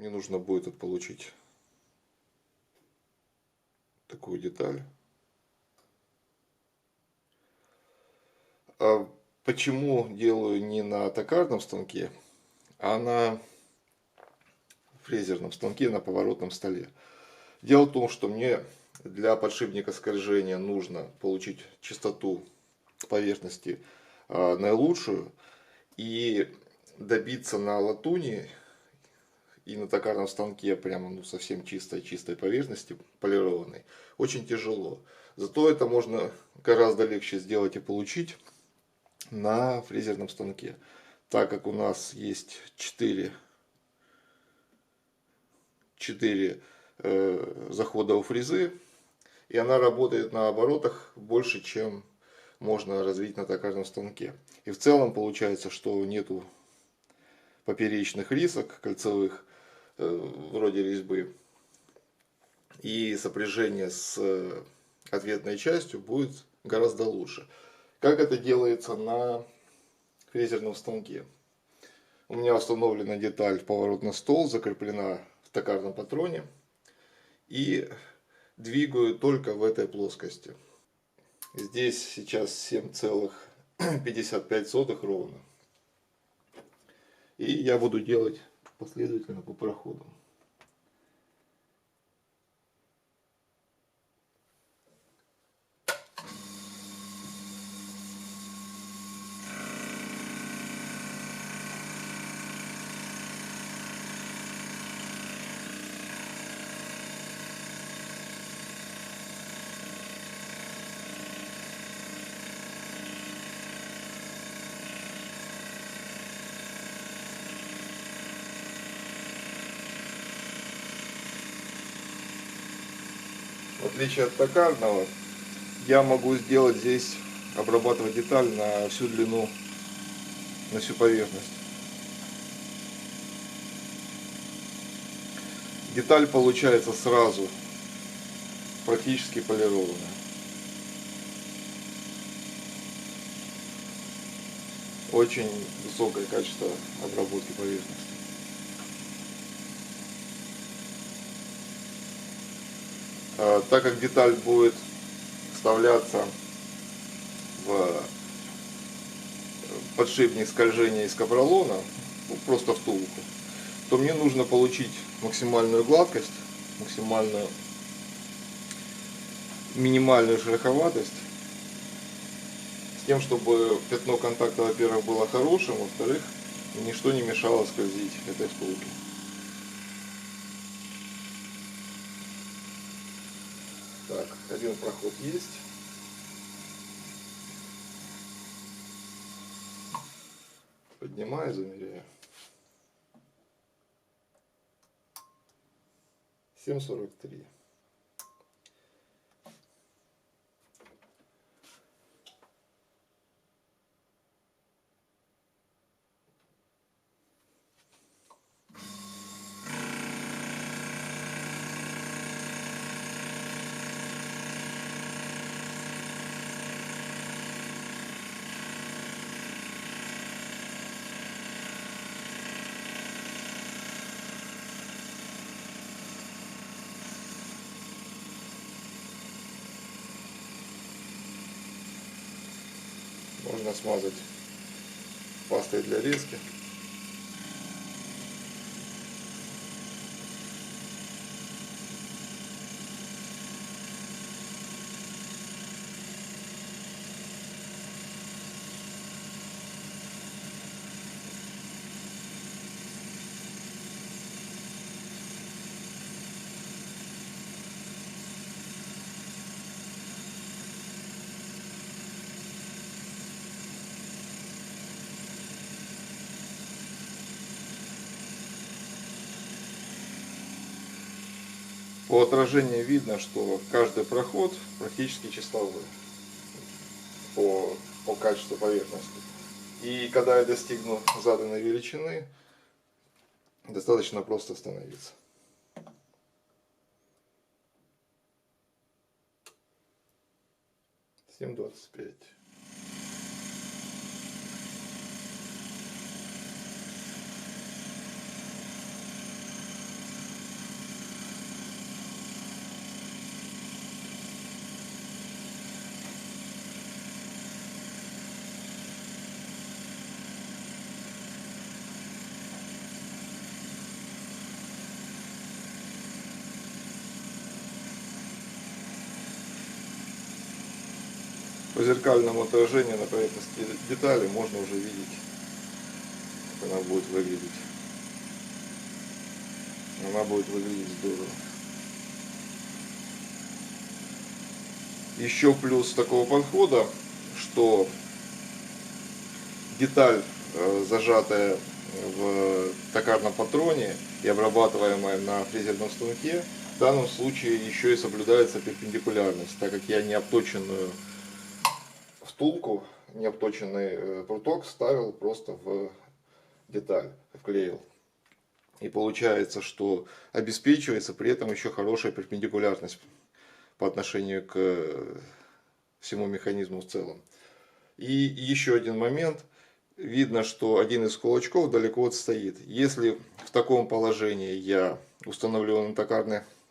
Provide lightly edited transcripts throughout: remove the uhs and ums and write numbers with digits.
мне нужно будет получить такую деталь. А почему делаю не на токарном станке, а на фрезерном станке, на поворотном столе? Дело в том, что мне для подшипника скольжения нужно получить частоту поверхности наилучшую и добиться на латуни и на токарном станке прямо совсем чистой поверхности, полированной, очень тяжело. Зато это можно гораздо легче сделать и получить на фрезерном станке, так как у нас есть 4 захода у фрезы, и она работает на оборотах больше, чем можно развить на токарном станке. И в целом получается, что нету поперечных рисок кольцевых, вроде резьбы, и сопряжение с ответной частью будет гораздо лучше. Как это делается на фрезерном станке? У меня установлена деталь в поворотный стол, закреплена в токарном патроне, и двигаю только в этой плоскости. Здесь сейчас 7,55 ровно. И я буду делать последовательно по проходу. В отличие от токарного, я могу сделать здесь, обрабатывать деталь на всю длину, на всю поверхность. Деталь получается сразу практически полированная. Очень высокое качество обработки поверхности. Так как деталь будет вставляться в подшипник скольжения из капролона, просто втулку, то мне нужно получить максимальную гладкость, максимальную минимальную шероховатость, с тем, чтобы пятно контакта, во-первых, было хорошим, во-вторых, ничто не мешало скользить этой втулке. Так, один проход есть. Поднимаю, замеряю. 7,43. Можно смазать пастой для резки. По отражению видно, что каждый проход практически чистовой по качеству поверхности. И когда я достигну заданной величины, достаточно просто остановиться. Семь 25. По зеркальному отражению на поверхности детали можно уже видеть, как она будет выглядеть. Она будет выглядеть здорово. Еще плюс такого подхода, что деталь, зажатая в токарном патроне и обрабатываемая на фрезерном станке, в данном случае еще и соблюдается перпендикулярность, так как я необточенную втулку, необточенный пруток ставил просто в деталь, вклеил. И получается, что обеспечивается при этом еще хорошая перпендикулярность по отношению к всему механизму в целом. И еще один момент. Видно, что один из кулачков далеко отстоит. Если в таком положении я установлю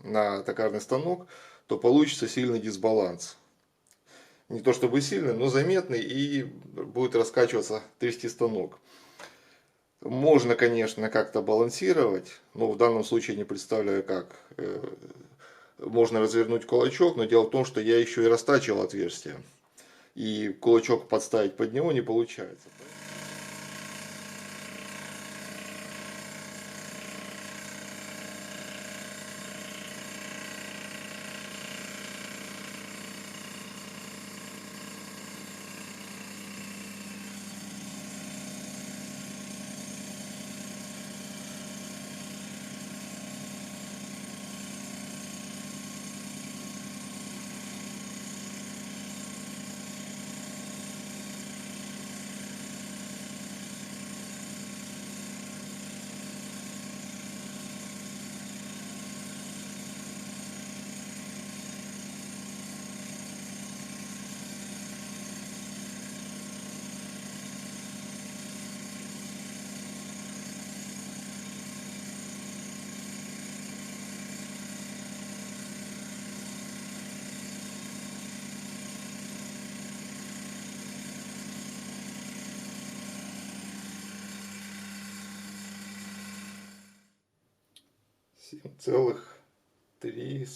на токарный станок, то получится сильный дисбаланс. Не то чтобы сильный, но заметный, и будет раскачиваться, трясти станок. Можно, конечно, как-то балансировать, но в данном случае не представляю как. Можно развернуть кулачок, но дело в том, что я еще и растачивал отверстие. И кулачок подставить под него не получается. Семь целых 3.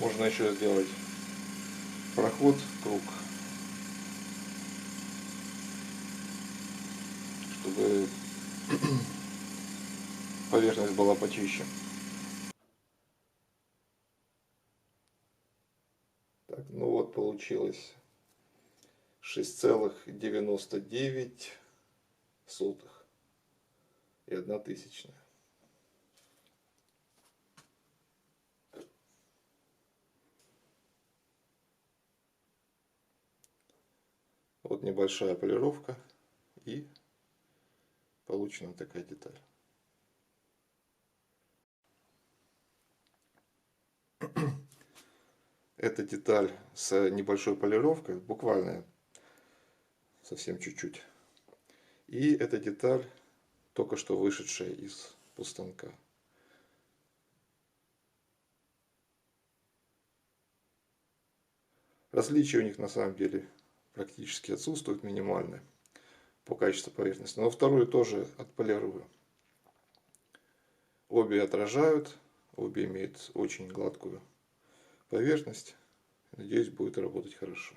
Можно еще сделать проход, круг, чтобы поверхность была почище. Так, ну вот получилось 6,99 и 1/1000. Вот небольшая полировка, и получена такая деталь. Эта деталь с небольшой полировкой, буквально совсем чуть-чуть. И эта деталь, только что вышедшая из станка. Различия у них на самом деле практически отсутствуют, минимальные по качеству поверхности. Но вторую тоже отполирую. Обе отражают, обе имеют очень гладкую поверхность. Надеюсь, будет работать хорошо.